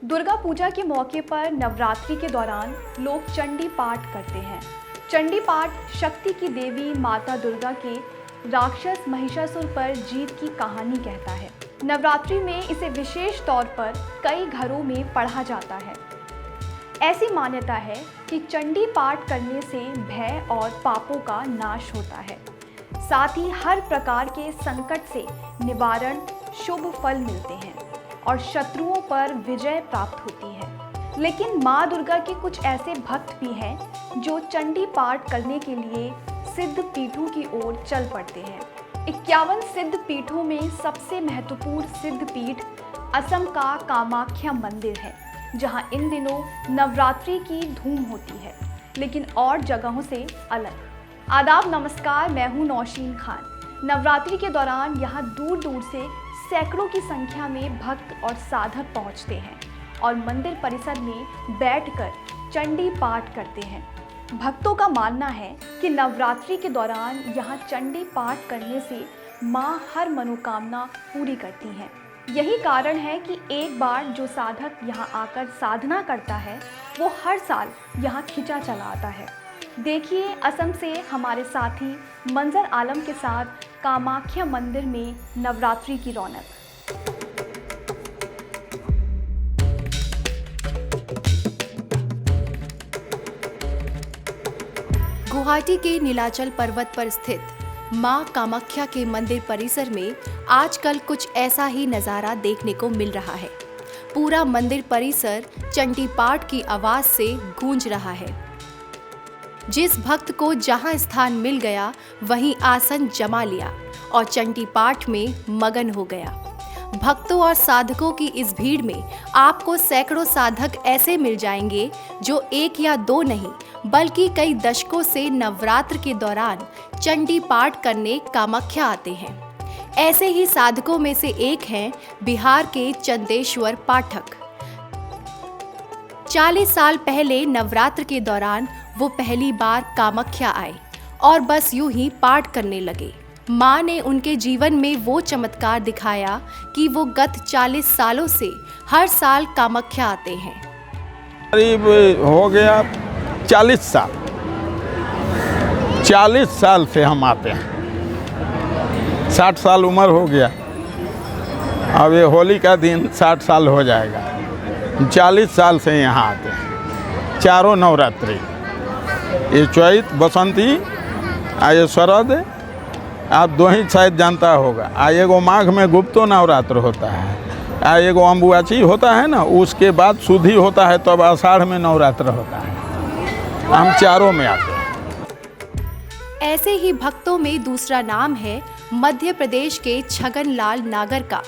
दुर्गा पूजा के मौके पर नवरात्रि के दौरान लोग चंडी पाठ करते हैं। चंडी पाठ शक्ति की देवी माता दुर्गा के राक्षस महिषासुर पर जीत की कहानी कहता है। नवरात्रि में इसे विशेष तौर पर कई घरों में पढ़ा जाता है। ऐसी मान्यता है कि चंडी पाठ करने से भय और पापों का नाश होता है, साथ ही हर प्रकार के संकट से निवारण, शुभ फल मिलते हैं और शत्रुओं पर विजय प्राप्त होती है। लेकिन माँ दुर्गा के कुछ ऐसे भक्त भी हैं जो चंडी पाठ करने के लिए सिद्ध पीठों की ओर चल पड़ते हैं। 51 सिद्ध पीठों में सबसे महत्वपूर्ण सिद्ध पीठ असम का कामाख्या मंदिर है, जहां इन दिनों नवरात्रि की धूम होती है, लेकिन और जगहों से अलग। आदाब, नमस्कार, मैं हूं नौशीन खान। नवरात्रि के दौरान यहां दूर दूर से सैकड़ों की संख्या में भक्त और साधक पहुंचते हैं और मंदिर परिसर में बैठकर चंडी पाठ करते हैं। भक्तों का मानना है कि नवरात्रि के दौरान यहाँ चंडी पाठ करने से माँ हर मनोकामना पूरी करती हैं। यही कारण है कि एक बार जो साधक यहाँ आकर साधना करता है वो हर साल यहाँ खिंचा चला आता है। देखिए असम से हमारे साथी मंजर आलम के साथ कामाख्या मंदिर में नवरात्रि की रौनक। गुवाहाटी के नीलाचल पर्वत पर स्थित मां कामाख्या के मंदिर परिसर में आजकल कुछ ऐसा ही नज़ारा देखने को मिल रहा है। पूरा मंदिर परिसर चंडी पाठ की आवाज से गूंज रहा है। जिस भक्त को जहां स्थान मिल गया वहीं आसन जमा लिया और चंडी पाठ में मगन हो गया। भक्तों और साधकों की इस भीड़ में आपको सैकड़ों साधक ऐसे मिल जाएंगे जो एक या दो नहीं बल्कि कई दशकों से नवरात्र के दौरान चंडी पाठ करने कामाख्या आते हैं। ऐसे ही साधकों में से एक हैं बिहार के चंदेश्वर पाठक। 40 साल पहले नवरात्र के दौरान वो पहली बार कामाख्या आए और बस यूं ही पाठ करने लगे। माँ ने उनके जीवन में वो चमत्कार दिखाया कि वो गत 40 सालों से हर साल कामाख्या आते हैं। करीब हो गया 40 साल। 40 साल से हम आते हैं। 60 साल उम्र हो गया। अब ये होली का दिन 60 साल हो जाएगा। 40 साल से यहाँ आते हैं। चारों नवरात्रि, ये चैत, बसंती, ये शरद, आप दो ही शायद जानता होगा। एगो माघ में गुप्तो नवरात्र होता है, एगो अम्बुआची होता है ना, उसके बाद शुद्धि होता है, तब आषाढ़ में नवरात्र होता है। हम चारों में आते हैं। ऐसे ही भक्तों में दूसरा नाम है मध्य प्रदेश के छगन लाल नागर का।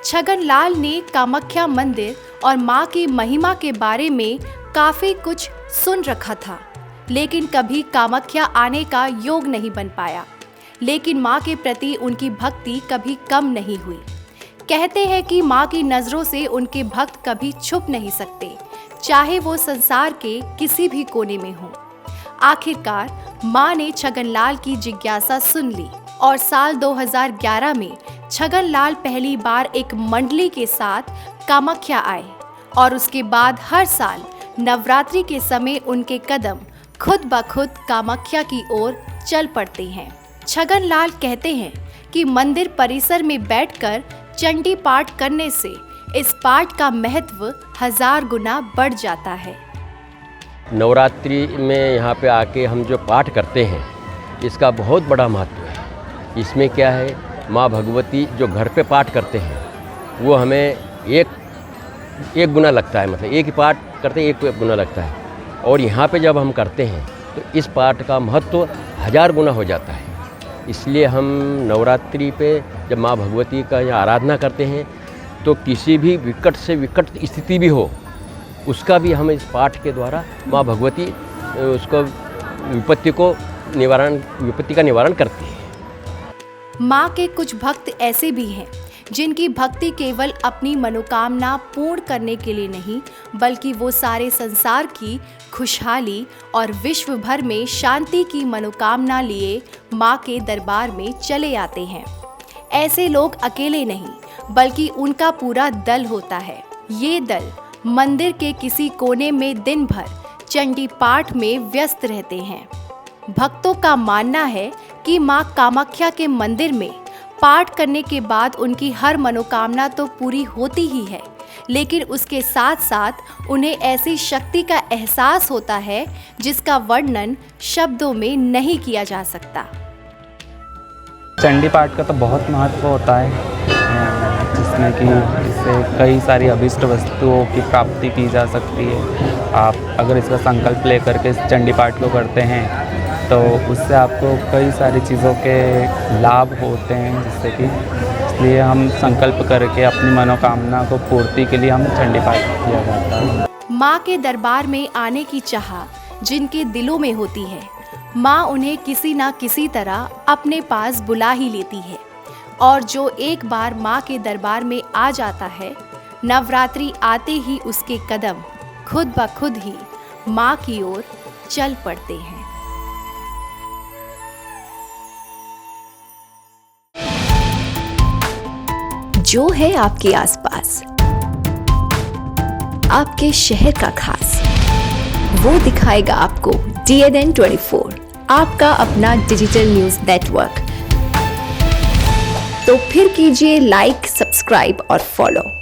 छगन लाल ने कामाख्या मंदिर और माँ की महिमा के बारे में काफ़ी कुछ सुन रखा था, लेकिन कभी कामाख्या आने का योग नहीं बन पाया। लेकिन माँ के प्रति उनकी भक्ति कभी कम नहीं हुई। कहते हैं कि माँ की नज़रों से उनके भक्त कभी छुप नहीं सकते, चाहे वो संसार के किसी भी कोने में हो। आखिरकार माँ ने छगनलाल की जिज्ञासा सुन ली और साल 2011 में छगनलाल पहली बार एक मंडली के साथ कामाख्या आए और उसके बाद हर साल नवरात्रि के समय उनके कदम खुद ब खुद कामाख्या की ओर चल पड़ते हैं। छगनलाल कहते हैं कि मंदिर परिसर में बैठकर चंडी पाठ करने से इस पाठ का महत्व 1000 गुना बढ़ जाता है। नवरात्रि में यहाँ पे आके हम जो पाठ करते हैं इसका बहुत बड़ा महत्व है। इसमें क्या है, माँ भगवती जो घर पे पाठ करते हैं वो हमें एक गुना लगता है, मतलब एक ही पाठ करते एक गुना लगता है, और यहाँ पे जब हम करते हैं तो इस पाठ का महत्व 1000 गुना हो जाता है। इसलिए हम नवरात्रि पे जब माँ भगवती का यहाँ आराधना करते हैं तो किसी भी विकट से विकट स्थिति भी हो उसका भी हम इस पाठ के द्वारा माँ भगवती उसको विपत्ति का निवारण करती है। माँ के कुछ भक्त ऐसे भी हैं जिनकी भक्ति केवल अपनी मनोकामना पूर्ण करने के लिए नहीं बल्कि वो सारे संसार की खुशहाली और विश्व भर में शांति की मनोकामना लिए माँ के दरबार में चले आते हैं। ऐसे लोग अकेले नहीं बल्कि उनका पूरा दल होता है। ये दल मंदिर के किसी कोने में दिन भर चंडी पाठ में व्यस्त रहते हैं। भक्तों का मानना है कि मां कामाख्या के मंदिर में पाठ करने के बाद उनकी हर मनोकामना तो पूरी होती ही है, लेकिन उसके साथ साथ उन्हें ऐसी शक्ति का एहसास होता है जिसका वर्णन शब्दों में नहीं किया जा सकता। चंडी पाठ का तो बहुत महत्व होता है, जिसमें कि इससे कई सारी अभीष्ट वस्तुओं की प्राप्ति की जा सकती है। आप अगर इसका संकल्प लेकर के इस चंडी पाठ को करते हैं तो उससे आपको कई सारी चीज़ों के लाभ होते हैं, जिससे कि इसलिए हम संकल्प करके अपनी मनोकामना को पूर्ति के लिए हम चंडी पाठ किया जाता है। माँ के दरबार में आने की चाह जिनके दिलों में होती है, माँ उन्हें किसी ना किसी तरह अपने पास बुला ही लेती है, और जो एक बार माँ के दरबार में आ जाता है, नवरात्रि आते ही उसके कदम खुद ब खुद ही माँ की ओर चल पड़ते हैं। जो है आपके आसपास, आपके शहर का खास, वो दिखाएगा आपको DNN 24, आपका अपना डिजिटल न्यूज नेटवर्क। तो फिर कीजिए लाइक, सब्सक्राइब और फॉलो।